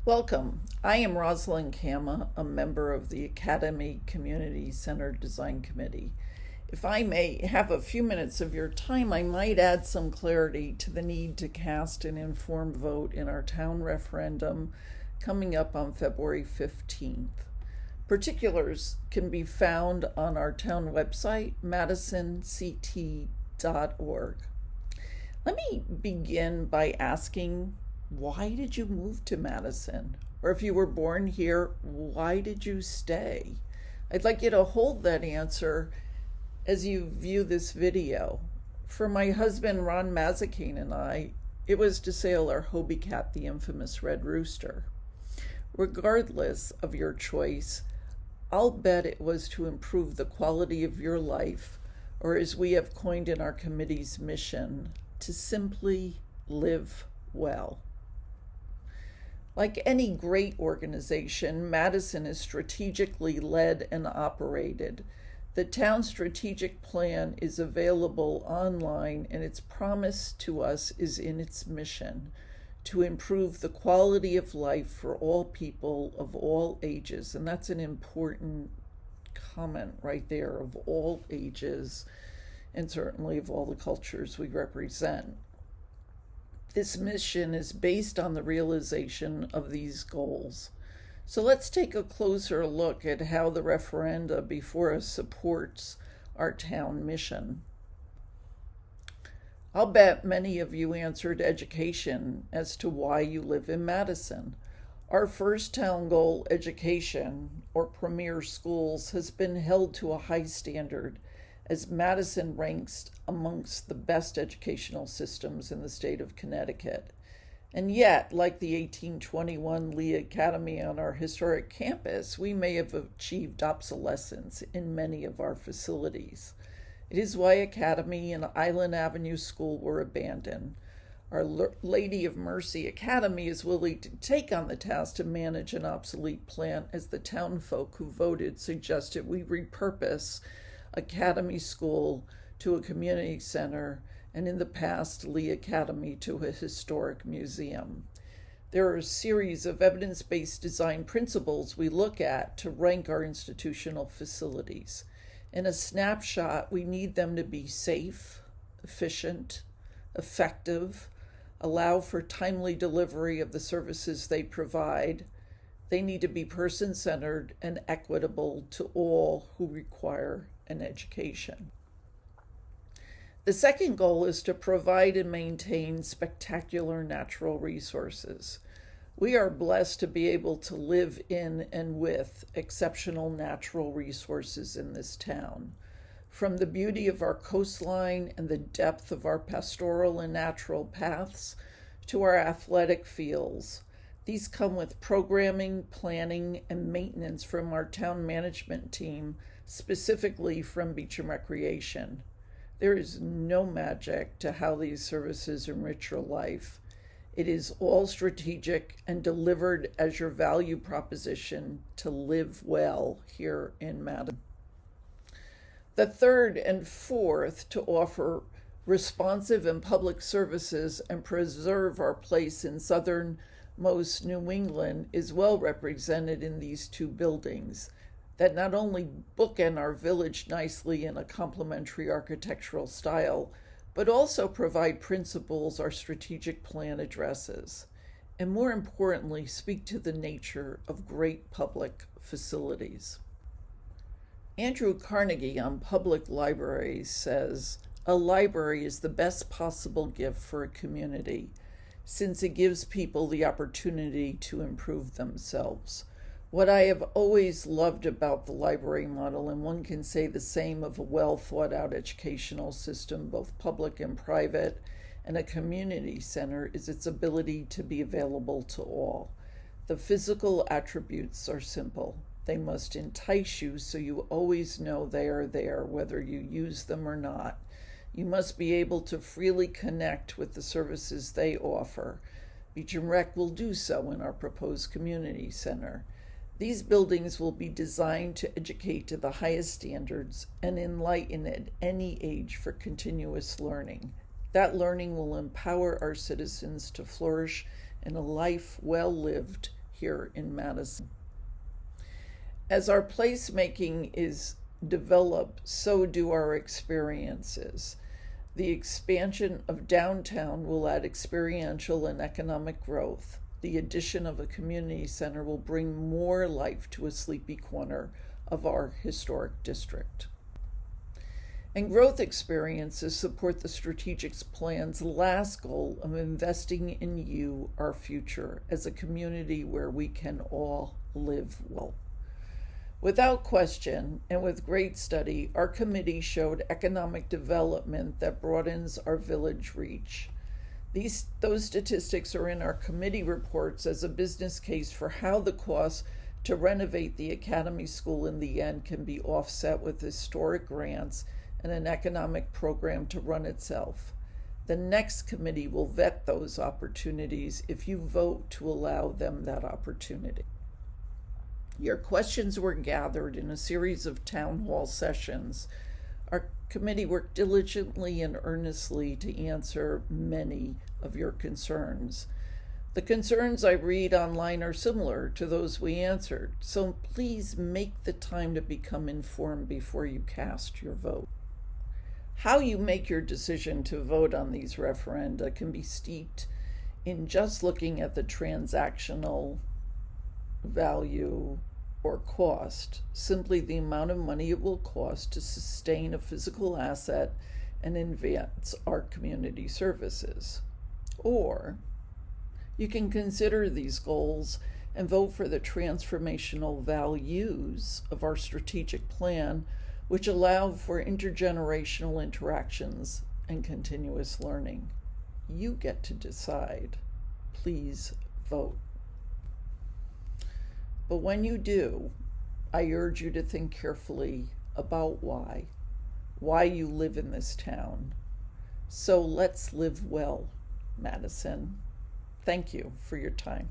Welcome. I am Rosalind Kama, a member of the Academy Community Center Design Committee. If I may have a few minutes of your time, I might add some clarity to the need to cast an informed vote in our town referendum coming up on February 15th. Particulars can be found on our town website, madisonct.org. Let me begin by asking, why did you move to Madison? Or if you were born here, why did you stay? I'd like you to hold that answer as you view this video. For my husband, Ron Mazikane, and I, it was to sail our Hobie Cat, the infamous Red Rooster. Regardless of your choice, I'll bet it was to improve the quality of your life, or as we have coined in our committee's mission, to simply live well. Like any great organization, Madison is strategically led and operated. The town strategic plan is available online, and its promise to us is in its mission to improve the quality of life for all people of all ages. And that's an important comment right there, of all ages, and certainly of all the cultures we represent. This mission is based on the realization of these goals. So let's take a closer look at how the referenda before us supports our town mission. I'll bet many of you answered education as to why you live in Madison. Our first town goal, education, or premier schools, has been held to a high standard, as Madison ranks amongst the best educational systems in the state of Connecticut. And yet, like the 1821 Lee Academy on our historic campus, we may have achieved obsolescence in many of our facilities. It is why Academy and Island Avenue School were abandoned. Our Lady of Mercy Academy is willing to take on the task to manage an obsolete plant, as the townfolk who voted suggested we repurpose Academy School to a community center, and in the past, Lee Academy to a historic museum. There are a series of evidence-based design principles we look at to rank our institutional facilities. In a snapshot, we need them to be safe, efficient, effective, allow for timely delivery of the services they provide. They need to be person-centered and equitable to all who require an education. The second goal is to provide and maintain spectacular natural resources. We are blessed to be able to live in and with exceptional natural resources in this town. From the beauty of our coastline and the depth of our pastoral and natural paths to our athletic fields, these come with programming, planning, and maintenance from our town management team, specifically from Beach and Recreation. There is no magic to how these services enrich your life. It is all strategic and delivered as your value proposition to live well here in Madison. The third and fourth, to offer responsive and public services and preserve our place in southernmost New England, is well represented in these two buildings that not only bookend our village nicely in a complementary architectural style, but also provide principles our strategic plan addresses, and more importantly, speak to the nature of great public facilities. Andrew Carnegie on public libraries says, "A library is the best possible gift for a community, since it gives people the opportunity to improve themselves." What I have always loved about the library model, and one can say the same of a well thought out educational system, both public and private, and a community center, is its ability to be available to all. The physical attributes are simple. They must entice you so you always know they are there, whether you use them or not. You must be able to freely connect with the services they offer. Beach and Rec will do so in our proposed community center. These buildings will be designed to educate to the highest standards and enlighten at any age for continuous learning. That learning will empower our citizens to flourish in a life well lived here in Madison. As our placemaking is developed, so do our experiences. The expansion of downtown will add experiential and economic growth. The addition of a community center will bring more life to a sleepy corner of our historic district. And growth experiences support the strategic plan's last goal of investing in you, our future, as a community where we can all live well. Without question, and with great study, our committee showed economic development that broadens our village reach. Those statistics are in our committee reports as a business case for how the cost to renovate the Academy School in the end can be offset with historic grants and an economic program to run itself. The next committee will vet those opportunities if you vote to allow them that opportunity. Your questions were gathered in a series of town hall sessions. Our committee worked diligently and earnestly to answer many of your concerns. The concerns I read online are similar to those we answered, so please make the time to become informed before you cast your vote. How you make your decision to vote on these referenda can be steeped in just looking at the transactional value or cost, simply the amount of money it will cost to sustain a physical asset and advance our community services. Or you can consider these goals and vote for the transformational values of our strategic plan, which allow for intergenerational interactions and continuous learning. You get to decide. Please vote. But when you do, I urge you to think carefully about why you live in this town. So let's live well, Madison. Thank you for your time.